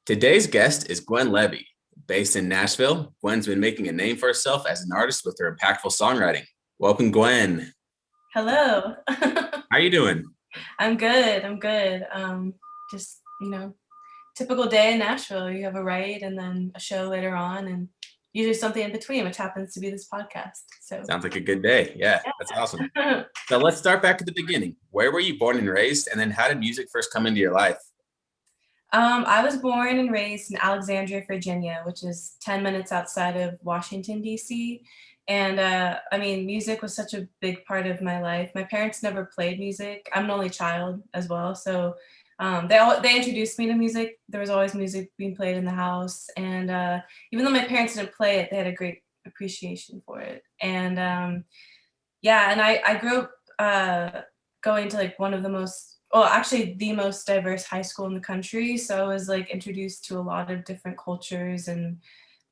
Today's guest is Gwen Levey. Based in Nashville, Gwen's been making a name for herself as an artist with her impactful songwriting. Welcome, Gwen. Hello. How are you doing? I'm good. I'm good. Just, typical day in Nashville. You have a write and then a show later on and usually something in between, which happens to be this podcast. So Sounds like a good day. Yeah, that's awesome. yeah. So let's start back at the beginning. Where were you born and raised? And then how did music first come into your life? I was born and raised in Alexandria, Virginia, which is 10 minutes outside of Washington, D.C. And music was such a big part of my life. My parents never played music. I'm an only child as well. So they introduced me to music. There was always music being played in the house. And even though my parents didn't play it, they had a great appreciation for it. And I grew up going to like one of the most, well, actually the most diverse high school in the country. So I was like introduced to a lot of different cultures and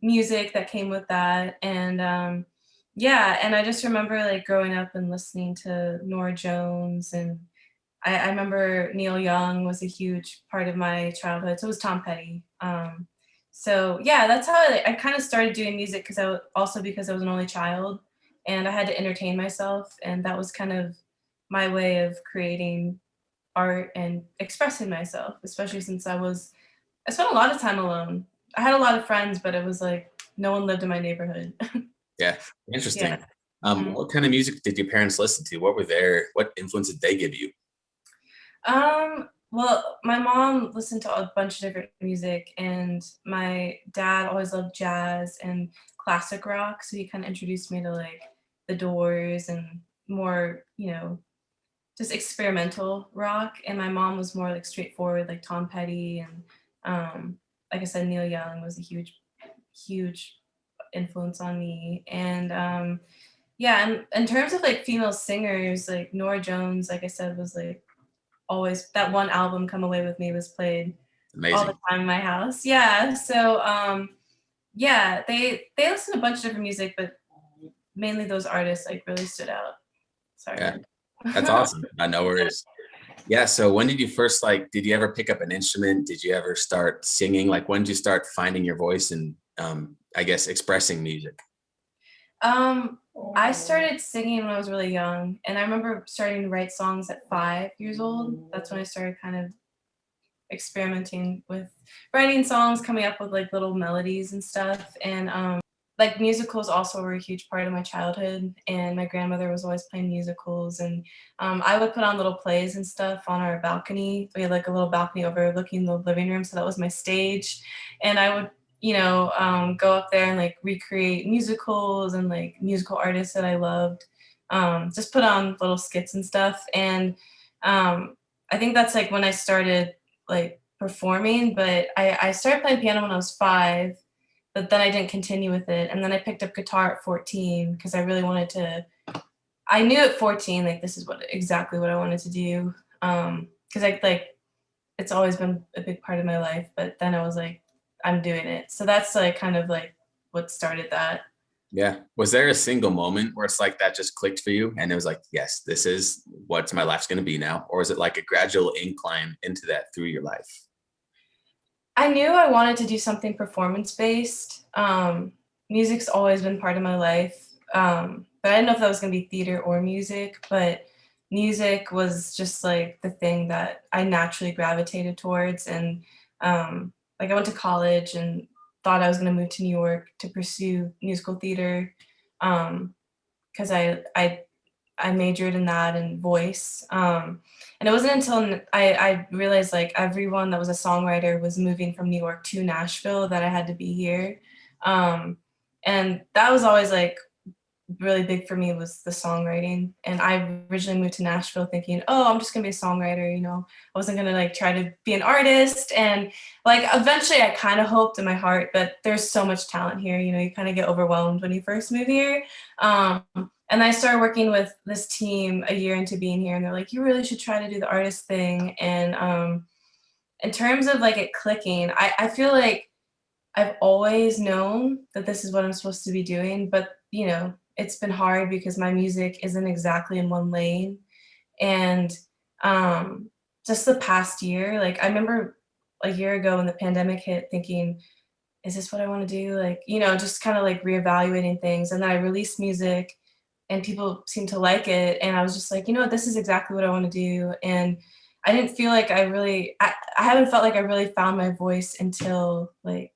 music that came with that. And I just remember like growing up and listening to Norah Jones, and I remember Neil Young was a huge part of my childhood. So was Tom Petty. So yeah, that's how I kind of started doing music because I was an only child and I had to entertain myself, and that was kind of my way of creating art and expressing myself, especially since I spent a lot of time alone. I had a lot of friends, but it was like no one lived in my neighborhood. Yeah, Yeah. interesting. Mhm. What kind of music did your parents listen to? What influence did they give you? Well, my mom listened to a bunch of different music, and my dad always loved jazz and classic rock. So he kind of introduced me to like the Doors and more, just experimental rock. And my mom was more like straightforward, like Tom Petty. And like I said, Neil Young was a huge influence on me. And in terms of like female singers, like Norah Jones, like I said, was like always that one album "Come Away with Me" was played all the Amazing. time in my house. Yeah. So they listen to a bunch of different music, but mainly those artists like really stood out. Yeah, Sorry. that's awesome. No worries. Yeah, so when did you first did you ever pick up an instrument? Did you ever start singing? Like when did you start finding your voice and I guess expressing music? um, I started singing when I was really young, and I remember starting to write songs at 5 years old. That's when I started kind of experimenting with writing songs, coming up with like little melodies and stuff. And like musicals also were a huge part of my childhood, and my grandmother was always playing musicals. And I would put on little plays and stuff on our balcony. We had like a little balcony overlooking the living room, so that was my stage. And I would go up there and like recreate musicals and like musical artists that I loved. Just put on little skits and stuff. And I think that's like when I started like performing. But I started playing piano when I was 5, but then I didn't continue with it. And then I picked up guitar at 14 because I really wanted to. I knew at 14 like this is exactly what I wanted to do. Because I like it's always been a big part of my life. But then I was like, I'm doing it. So that's like kind of like what started that. Yeah. Was there a single moment where it's like that just clicked for you and it was like, yes, this is what my life's going to be now? Or is it like a gradual incline into that through your life? I knew I wanted to do something performance based. Music's always been part of my life, but I didn't know if that was going to be theater or music. But music was just like the thing that I naturally gravitated towards. And like I went to college and thought I was going to move to New York to pursue musical theater because I majored in that and voice. And it wasn't until I realized like everyone that was a songwriter was moving from New York to Nashville that I had to be here. Um, and that was always like really big for me was the songwriting. And I originally moved to Nashville thinking, oh, I'm just gonna be a songwriter, I wasn't gonna like try to be an artist. And like eventually I kind of hoped in my heart, but there's so much talent here, you kind of get overwhelmed when you first move here. And I started working with this team a year into being here, and they're like, you really should try to do the artist thing. And in terms of like it clicking, I feel like I've always known that this is what I'm supposed to be doing, but it's been hard because my music isn't exactly in one lane. And just the past year, like I remember a year ago when the pandemic hit thinking, is this what I want to do? Like, you know, just kind of like reevaluating things. And then I released music and people seemed to like it. And I was just like, you know what, this is exactly what I want to do. And I didn't feel like I haven't felt like I really found my voice until like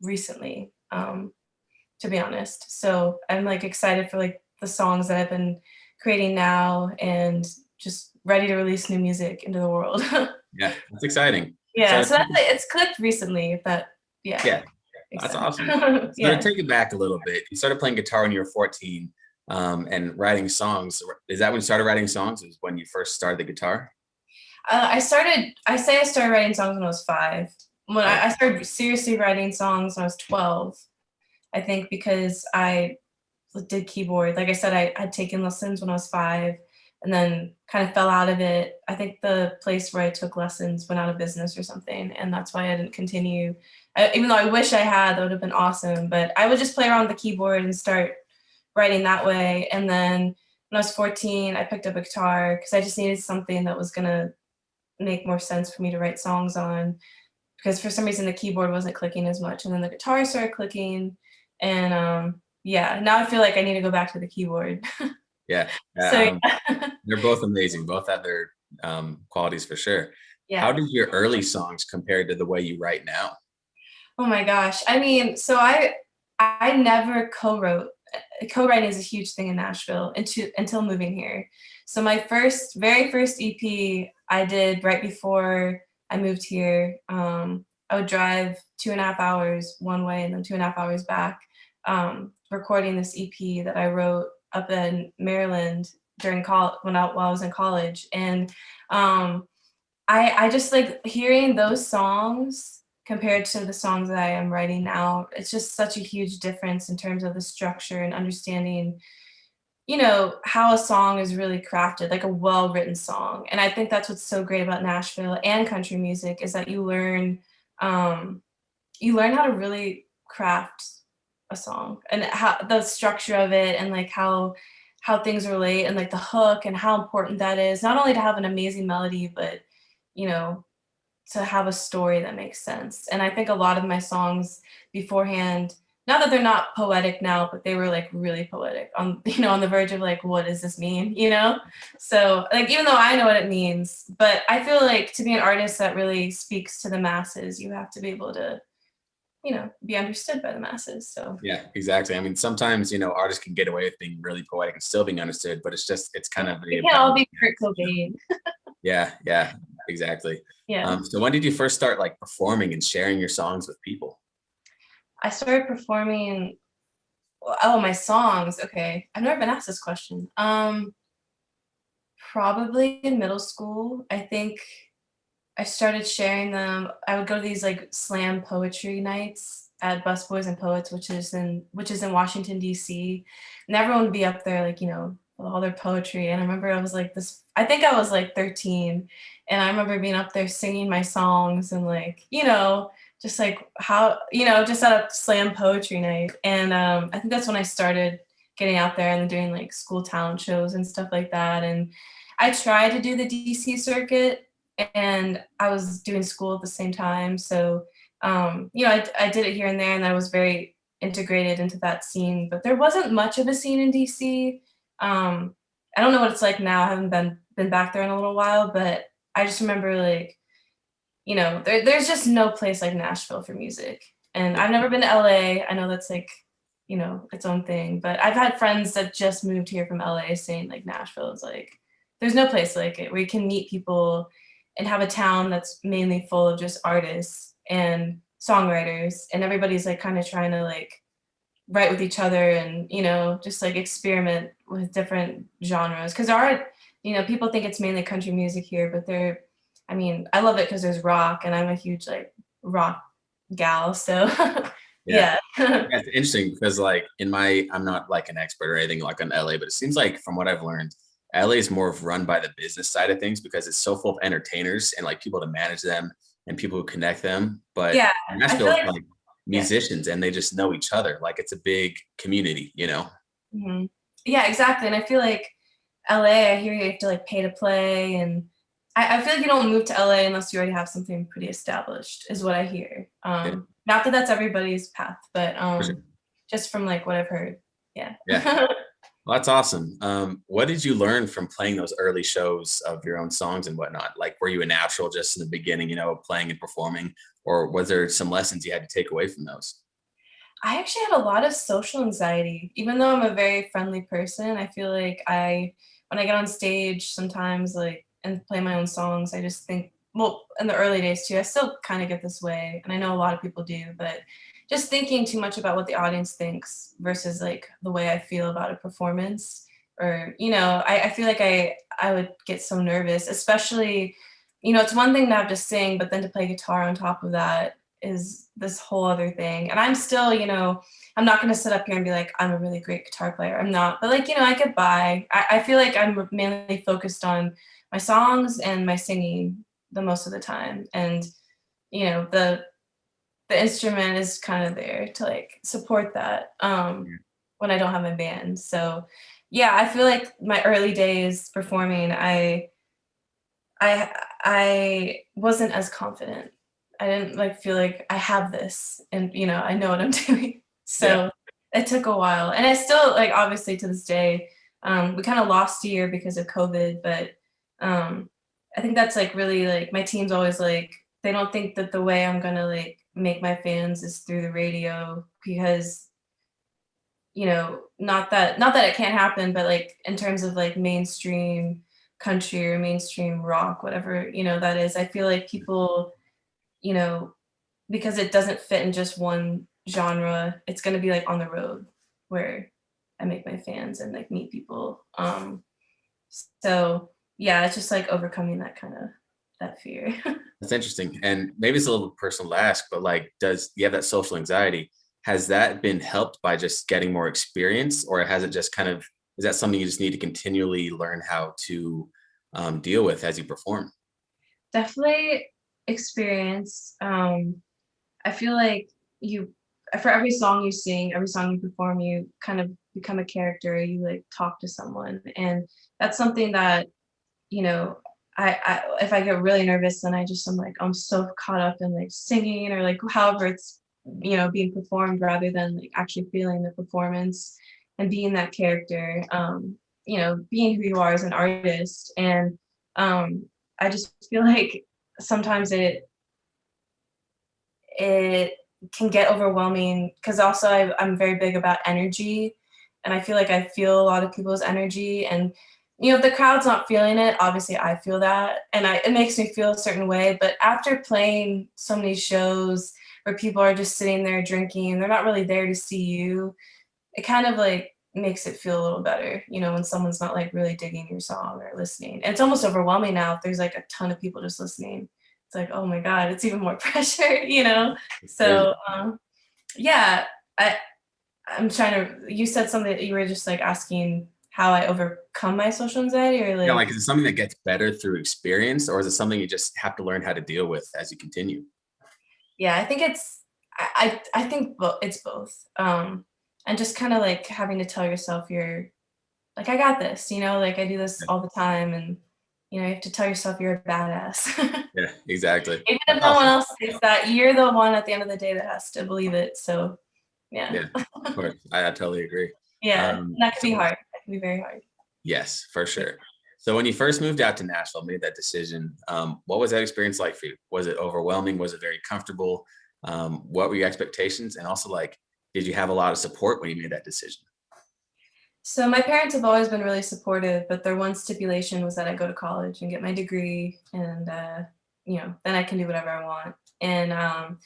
recently, to be honest. So I'm like excited for like the songs that I've been creating now and just ready to release new music into the world. Yeah, that's exciting. Yeah, So so it's clicked recently, if that, yeah, yeah, makes that's sense. awesome. So to Yeah. take it back a little bit, you started playing guitar when you were 14, and writing songs. Is that when you started writing songs? Was when you first started the guitar? I started writing songs when I was 5. When Oh, I started seriously writing songs when I was 12, I think because I did keyboard. Like I said, I'd taken lessons when I was 5 and then kind of fell out of it. I think the place where I took lessons went out of business or something, and that's why I didn't continue. Even though I wish I had, that would have been awesome. But I would just play around with the keyboard and start writing that way. And then when I was 14, I picked up a guitar because I just needed something that was gonna make more sense for me to write songs on, because for some reason the keyboard wasn't clicking as much, and then the guitar started clicking, and yeah, now I feel like I need to go back to the keyboard. yeah. So yeah. They're both amazing. Both have their qualities for sure. How Yeah. did your early songs compare to the way you write now? Oh my gosh. I mean, so I never co-wrote. Co-writing is a huge thing in Nashville until moving here. So my very first EP I did right before I moved here. I would drive 2.5 hours one way and then 2.5 hours back, recording this EP that I wrote up in Maryland during while I was in college. And I just like hearing those songs compared to the songs that I am writing now. It's just such a huge difference in terms of the structure and understanding, you know, how a song is really crafted, like a well-written song. And I think that's what's so great about Nashville and country music is that um, you learn how to really craft a song and how the structure of it and like how things relate and like the hook and how important that is, not only to have an amazing melody, but you know, to have a story that makes sense. And I think a lot of my songs beforehand, not that they're not poetic now, but they were like really poetic on, you know, on the verge of like, what does this mean? You know? So like, even though I know what it means, but I feel like to be an artist that really speaks to the masses, you have to be able to, you know, be understood by the masses. So Yeah, exactly. I mean, sometimes, artists can get away with being really poetic and still being understood, but it's kind of it a can't all balance. be Kurt Cobain. Yeah, yeah, exactly. Yeah. So when did you first start like performing and sharing your songs with people? I started performing, oh, my songs. Okay. I've never been asked this question. Probably in middle school. I think I started sharing them. I would go to these like slam poetry nights at Busboys and Poets, which is in Washington D.C. And everyone would be up there, like, you know, with all their poetry. And I remember I was like this. I think I was like 13, and I remember being up there singing my songs and like, you know, just like how, you know, just at a slam poetry night. And I think that's when I started getting out there and doing like school talent shows and stuff like that. And I tried to do the DC circuit, and I was doing school at the same time. So, you know, I did it here and there, and I was very integrated into that scene. But there wasn't much of a scene in DC. I don't know what it's like now. I haven't been back there in a little while, but I just remember like, you know, there's just no place like Nashville for music. And Yeah, I've never been to LA. I know that's like, you know, its own thing. But I've had friends that just moved here from LA saying like Nashville is like, there's no place like it where you can meet people and have a town that's mainly full of just artists and songwriters, and everybody's like kind of trying to like write with each other and, you know, just like experiment with different genres. Cause there are, you know, people think it's mainly country music here, but I mean, I love it because there's rock, and I'm a huge like rock gal. So yeah. yeah. Yeah, it's interesting because I'm not like an expert or anything like on LA, but it seems like from what I've learned, LA is more of run by the business side of things because it's so full of entertainers and like people to manage them and people who connect them. But Yeah. I feel Nashville is like, like yeah. musicians and they just know each other. Like it's a big community. Mhm. Yeah, exactly. And I feel like LA, I hear you have to like pay to play, and I feel like you don't move to LA unless you already have something pretty established, is what I hear. Yeah, Not that that's everybody's path, but for sure. just from like what I've heard. Yeah. Yeah. Well, that's awesome. What did you learn from playing those early shows of your own songs and whatnot? Like, were you a natural just in the beginning, playing and performing, or was there some lessons you had to take away from those? I actually had a lot of social anxiety. Even though I'm a very friendly person, I feel like when I get on stage sometimes, like, and play my own songs, I just think, well, in the early days too, I still kind of get this way, and I know a lot of people do, but just thinking too much about what the audience thinks versus like the way I feel about a performance, or I feel like I would get so nervous, especially, it's one thing to have to sing, but then to play guitar on top of that is this whole other thing. And I'm still, I'm not going to sit up here and be like, I'm a really great guitar player. I'm not, but like, I get by. I feel like I'm mainly focused on my songs and my singing the most of the time. And, the instrument is kind of there to like support that when I don't have my band. So yeah, I feel like my early days performing, I wasn't as confident. I didn't like feel like I have this and I know what I'm doing. Yeah. So it took a while. And I still like obviously to this day, we kind of lost a year because of COVID, but I think that's like really like my team's always like they don't think that the way I'm gonna like make my fans is through the radio because not that it can't happen, but like in terms of like mainstream country or mainstream rock, whatever, that is, I feel like people, you know, because it doesn't fit in just one genre, it's gonna be like on the road where I make my fans and like meet people. So yeah, it's just like overcoming that kind of that fear. That's interesting. And maybe it's a little personal to ask, but like, does you have that social anxiety? Has that been helped by just getting more experience, or has it just kind of, is that something you just need to continually learn how to deal with as you perform? Definitely experience. I feel like you for every song you sing, every song you perform, you kind of become a character, you like talk to someone. And that's something that, you know, I if I get really nervous, then I'm like I'm so caught up in like singing or like however it's being performed rather than like actually feeling the performance and being that character. Being who you are as an artist. And I just feel like sometimes it can get overwhelming because also I'm very big about energy, and I feel like I feel a lot of people's energy. And if the crowd's not feeling it, obviously I feel that, and it makes me feel a certain way. But after playing so many shows where people are just sitting there drinking, they're not really there to see you, it kind of like makes it feel a little better, when someone's not like really digging your song or listening. And it's almost overwhelming now if there's like a ton of people just listening. It's like, oh my God, it's even more pressure. It's crazy. So yeah, I I'm trying to you said something that you were just like asking how I overcome my social anxiety or Yeah, like like, is it something that gets better through experience, or is it something you just have to learn how to deal with as you continue? yeah, I think I think it's both. And just kind of like having to tell yourself you're like, I got this, like I do this Yeah, all the time. And, you have to tell yourself you're a badass. yeah, exactly. Even That's if no one awesome. else thinks that, you're the one at the end of the day that has to believe it. So, yeah. Yeah, of course. I totally agree. Yeah. And that can be So hard. That can be very hard. yes, for sure. So when you first moved out to Nashville, made that decision, what was that experience like for you? Was it overwhelming? Was it very comfortable? What were your expectations? And also, like, did you have a lot of support when you made that decision? So my parents have always been really supportive, but their one stipulation was that I go to college and get my degree, and then I can do whatever I want. And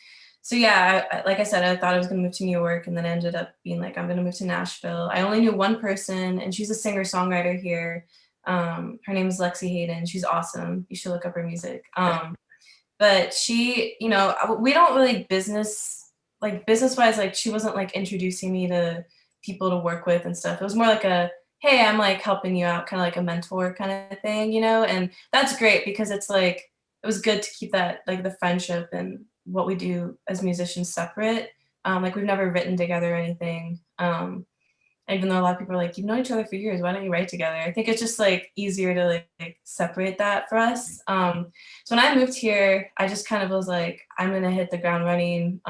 so yeah, like I said, I thought I was gonna move to New York, and then I ended up being like, I'm gonna move to Nashville. I only knew one person, and she's a singer songwriter here. Her name is Lexi Hayden. She's awesome. You should look up her music. But she, we don't really business wise, like she wasn't like introducing me to people to work with and stuff. It was more like hey, I'm like helping you out, kind of like a mentor kind of thing, and that's great because it's like, it was good to keep that, like the friendship and what we do as musicians separate. Like we've never written together or anything. Even though a lot of people are like, you've known each other for years, why don't you write together? I think it's just like easier to like separate that for us. So when I moved here, I just kind of was like, I'm gonna hit the ground running.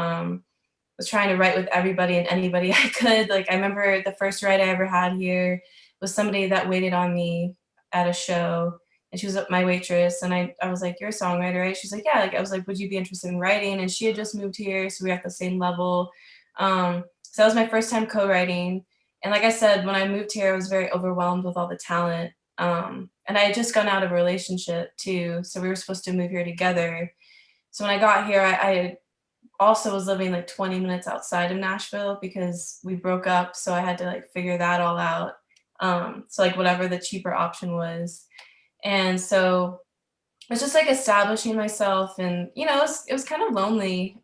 Was trying to write with everybody and anybody I could. Like I remember the first write I ever had here was somebody that waited on me at a show, and she was my waitress, and I was like, you're a songwriter, right? She's like, yeah. Like I was like, would you be interested in writing? And she had just moved here, so we were at the same level. So that was my first time co-writing. And like I said, when I moved here, I was very overwhelmed with all the talent. And I had just gone out of a relationship too, so we were supposed to move here together. So when I got here, I also was living like 20 minutes outside of Nashville because we broke up. So I had to like figure that all out. So like whatever the cheaper option was. And so it was just like establishing myself, and it was kind of lonely.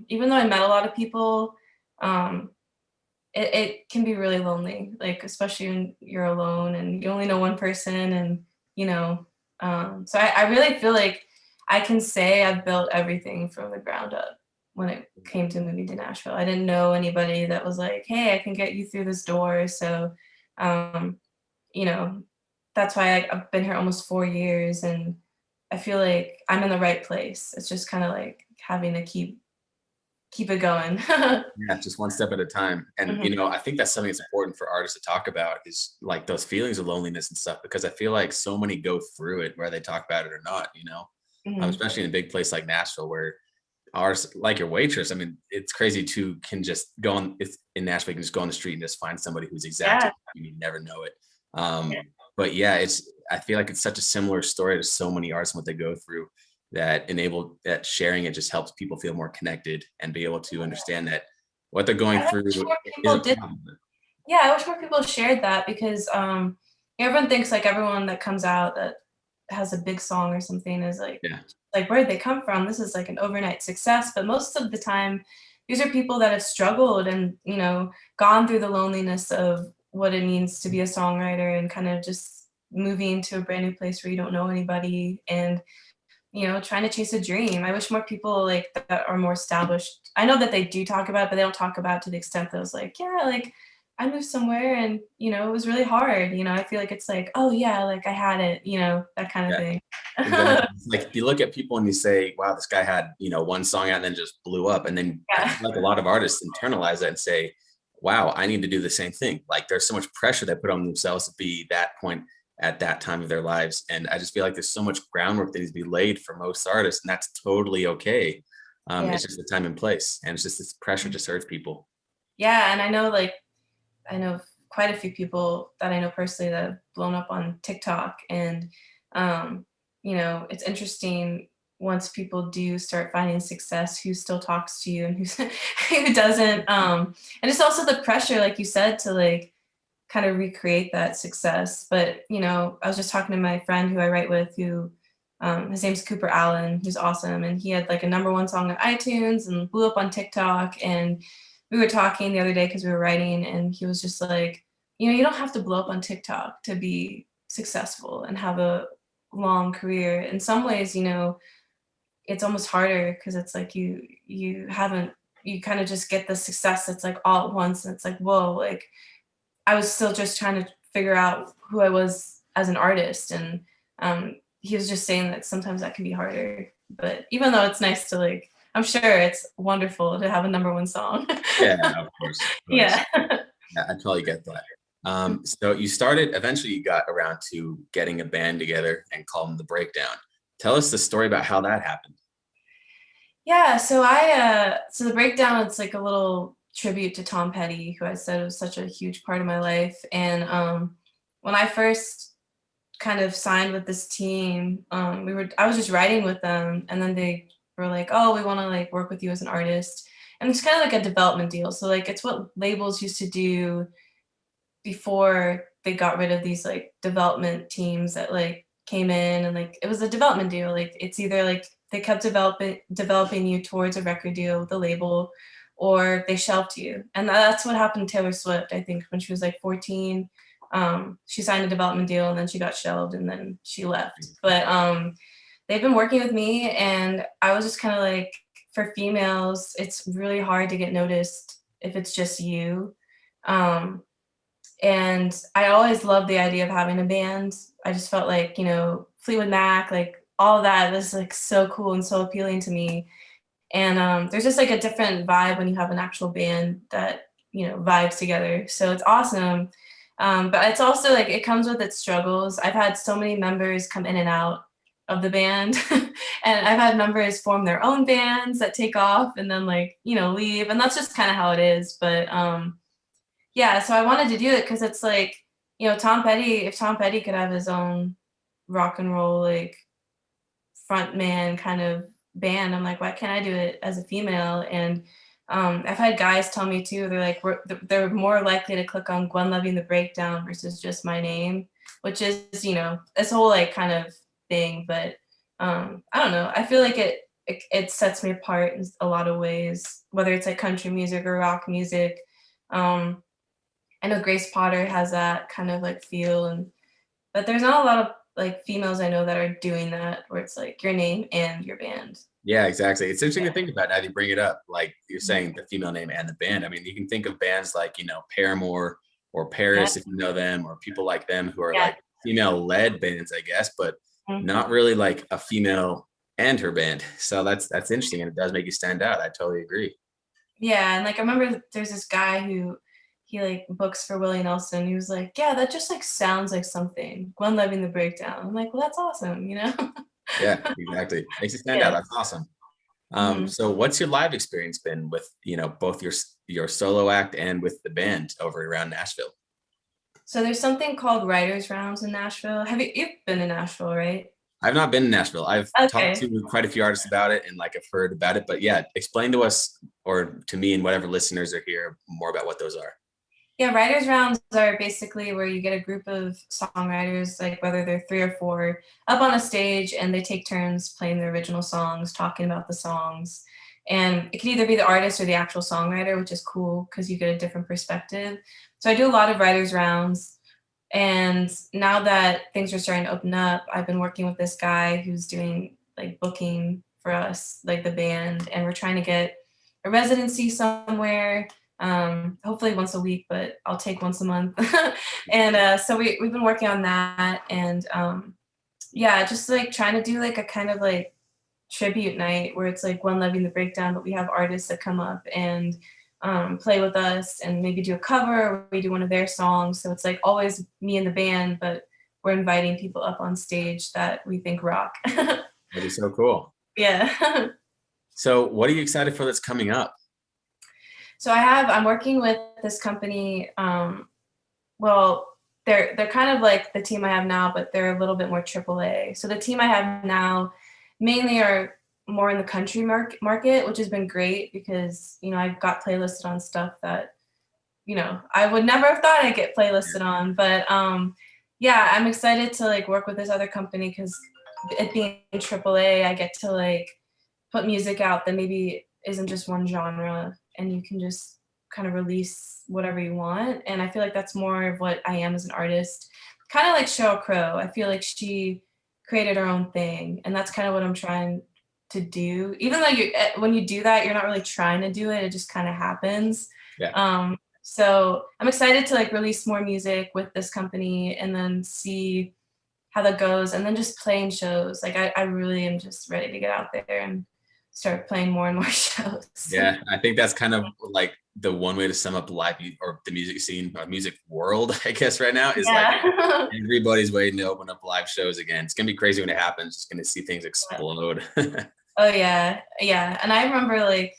Even though I met a lot of people, um, it can be really lonely, like especially when you're alone and you only know one person, and you know, so I really feel like I can say I've built everything from the ground up when it came to moving to Nashville. I didn't know anybody that was like, hey, I can get you through this door. So, um, you know, that's why I've been here almost 4 years, and I feel like I'm in the right place. It's just kind of like having to keep it going. Yeah, just one step at a time. And Mhm, I think that's something that's important for artists to talk about is like those feelings of loneliness and stuff, because I feel like so many go through it, whether they talk about it or not. mhm. Especially in a big place like Nashville where ours, like your waitress, I mean, it's crazy too, can just go on, it's in Nashville, you can just go on the street and just find somebody who's exactly, Yeah. you never know it. But yeah, I feel like it's such a similar story to so many artists and what they go through, that sharing it just helps people feel more connected and be able to understand that what they're going I wish through more is people a did. problem. Yeah, I wish more people shared that because everyone thinks like everyone that comes out that has a big song or something is Yeah, like where did they come from? This is like an overnight success, but most of the time these are people that have struggled and gone through the loneliness of what it means to be a songwriter and kind of just moving to a brand new place where you don't know anybody and trying to chase a dream. I wish more people like that are more established. I know that they do talk about it, but they don't talk about it to the extent that was like, yeah, like I moved somewhere and it was really hard. I feel like it's like, oh yeah, like I had it, that kind of yeah, thing. exactly. It's like you look at people and you say, wow, this guy had, one song out and then just blew up. And then I Yeah. feel like a lot of artists internalize that and say, wow, I need to do the same thing. Like there's so much pressure they put on themselves to be that point at that time of their lives. And I just feel like there's so much groundwork that needs to be laid for most artists, and that's totally okay. Yeah. It's just the time and place. And it's just this pressure just hurts people. Yeah. And I know quite a few people that I know personally that have blown up on TikTok. And, um, it's interesting once people do start finding success, who still talks to you and who doesn't. And it's also the pressure, like you said, to like kind of recreate that success. But, I was just talking to my friend who I write with who, his name's Cooper Allen, who's awesome. And he had like a number one song on iTunes and blew up on TikTok. And we were talking the other day because we were writing, and he was just like, you don't have to blow up on TikTok to be successful and have a long career. In some ways, it's almost harder because it's like you haven't you kind of just get the success that's like all at once, and it's like, whoa, like I was still just trying to figure out who I was as an artist. And he was just saying that sometimes that can be harder. But even though it's nice to like, I'm sure it's wonderful to have a number one song. Yeah, of course. Of course. Yeah. Yeah, I totally get that. So you started, eventually you got around to getting a band together and called them The Breakdown. Tell us the story about how that happened. Yeah, so the breakdown, it's like a little tribute to Tom Petty, who I said was such a huge part of my life. And when I first kind of signed with this team, I was just writing with them, and then they were like, "Oh, we want to like work with you as an artist." And it's kind of like a development deal. So like it's what labels used to do before they got rid of these like development teams that like came in, and like it was a development deal. Like it's either like they kept developing you towards a record deal with the label, or they shelved you. And that's what happened to Taylor Swift, I think, when she was like 14. She signed a development deal and then she got shelved and then she left. But they've been working with me, and I was just kind of like, for females, it's really hard to get noticed if it's just you. Um, And I always loved the idea of having a band. I just felt like, Fleetwood Mac, like all of that was like so cool and so appealing to me. And there's just like a different vibe when you have an actual band that, vibes together. So it's awesome. But it's also like it comes with its struggles. I've had so many members come in and out of the band, and I've had members form their own bands that take off and then like, leave. And that's just kind of how it is. But yeah, so I wanted to do it because it's like, Tom Petty, if Tom Petty could have his own rock and roll, like front man kind of band, I'm like, why can't I do it as a female? And I've had guys tell me too, they're like, they're more likely to click on Gwen Levey and the Breakdown versus just my name, which is, this whole like kind of thing. But I don't know. I feel like it sets me apart in a lot of ways, whether it's like country music or rock music. I know Grace Potter has that kind of like feel, but there's not a lot of like females I know that are doing that where it's like your name and your band. Yeah, exactly. It's interesting to Yeah. think about now that you bring it up. Like you're Mhm. saying, the female name and the band. I mean, you can think of bands like, Paramore or Yeah. Paris, if you know them, or people like them who are Yeah. like female-led bands, I guess, but Mhm. not really like a female and her band. So that's interesting, and it does make you stand out. I totally agree. Yeah, and like I remember there's this guy who he like books for Willie Nelson. He was like, "Yeah, that just like sounds like something." Gwen Levy and the Breakdown. I'm like, "Well, that's awesome." Yeah, exactly. Makes you stand out. Yeah. That's awesome. Mhm. So what's your live experience been with, both your solo act and with the band over around Nashville? So there's something called writers rounds in Nashville. You've been to Nashville, right? I've not been in Nashville. I've talked Okay. to quite a few artists about it and like I've heard about it, but yeah, explain to us or to me and whatever listeners are here more about what those are. Yeah, writers rounds are basically where you get a group of songwriters, like whether they're three or four, up on a stage and they take turns playing the original songs, talking about the songs. And it can either be the artist or the actual songwriter, which is cool because you get a different perspective. So I do a lot of writers rounds. And now that things are starting to open up, I've been working with this guy who's doing like booking for us, like the band, and we're trying to get a residency somewhere. Hopefully once a week, but I'll take once a month. And so we've been working on that, and yeah, just like trying to do like a kind of like tribute night where it's like one loving the breakdown, but we have artists that come up and play with us and maybe do a cover or we do one of their songs. So it's like always me and the band, but we're inviting people up on stage that we think rock. That'd be so cool. Yeah. So what are you excited for that's coming up? So I'm working with this company. Well, they're kind of like the team I have now, but they're a little bit more AAA. So the team I have now mainly are more in the country market, which has been great because I've got playlisted on stuff that I would never have thought I'd get playlisted on. But yeah, I'm excited to like work with this other company because it being AAA, I get to like put music out that maybe isn't just one genre, and you can just kind of release whatever you want. And I feel like that's more of what I am as an artist. Kind of like Sheryl Crow. I feel like she created her own thing, and that's kind of what I'm trying to do. Even though when you do that, you're not really trying to do it; it just kind of happens. Yeah. So I'm excited to like release more music with this company, and then see how that goes, and then just playing shows. Like I really am just ready to get out there and start playing more and more shows. Yeah, I think that's kind of like the one way to sum up or the music scene, music world, I guess right now is like Yeah. everybody's waiting to open up live shows again. It's gonna be crazy when it happens. Just gonna see things explode. Oh yeah, yeah. And I remember like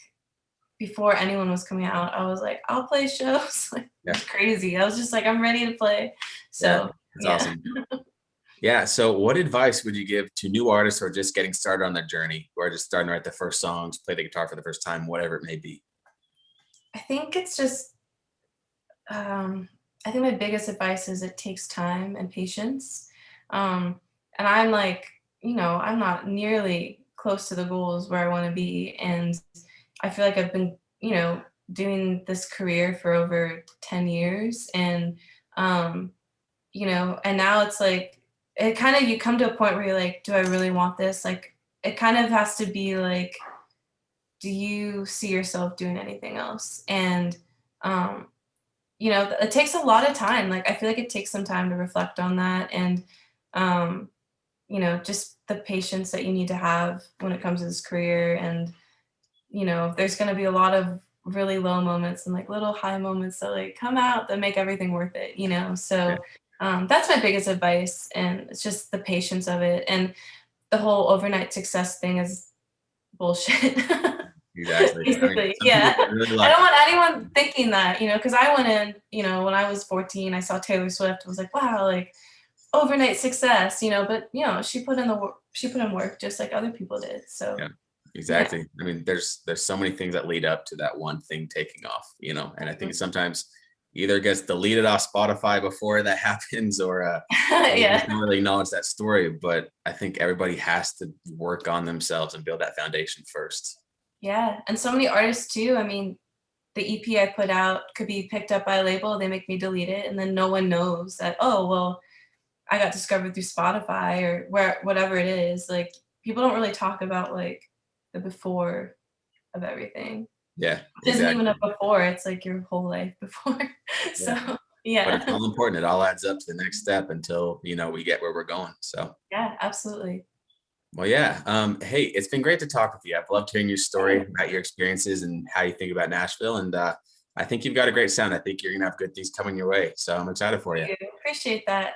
before anyone was coming out, I was like, I'll play shows. Like it Yeah, was crazy. I was just like, I'm ready to play. yeah, So it's yeah. awesome. Yeah. So, what advice would you give to new artists who are just getting started on their journey, who are just starting to write the first songs, play the guitar for the first time, whatever it may be? I think it's just um I think my biggest advice is it takes time and patience. Um and I'm like, I'm not nearly close to the goals where I want to be. And I feel like I've been, doing this career for over 10 years. And, and now it's like, it kind of, you come to a point where you're like, do I really want this? Like, it kind of has to be like, do you see yourself doing anything else? And, um, it takes a lot of time. Like, I feel like it takes some time to reflect on that, and, um, just the patience that you need to have when it comes to this career. And, there's gonna be a lot of really low moments and, like, little high moments that, like, come out that make everything worth it, you know? Yeah, So, that's my biggest advice, and it's just the patience of it, and the whole overnight success thing is bullshit. exactly. I mean, Basically, some people yeah. get really I don't lucky. want anyone thinking that, because I went in, when I was 14, I saw Taylor Swift, I was like, "Wow, like, overnight success," but, she put in work just like other people did, so, Yeah, yeah. exactly. I mean, there's so many things that lead up to that one thing taking off, and I think Mhm. it sometimes either gets deleted off Spotify before that happens, or we just Yeah. don't really acknowledge that story. But I think everybody has to work on themselves and build that foundation first. Yeah, and so many artists too. I mean, the EP I put out could be picked up by a label, they make me delete it, and then no one knows that, "Oh, well, I got discovered through Spotify," or where whatever it is. Like, people don't really talk about, like, the before of everything. Yeah, Which isn't even a exactly. before, it's like your whole life before. Yeah, So, but it's yeah. all important. It all adds up to the next step until we get where we're going. So. Yeah, absolutely. Well, yeah. Hey, it's been great to talk with you. I've loved hearing your story Hey, about your experiences and how you think about Nashville. And I think you've got a great sound. I think you're gonna have good things coming your way. So I'm excited for you. thank you. Appreciate that.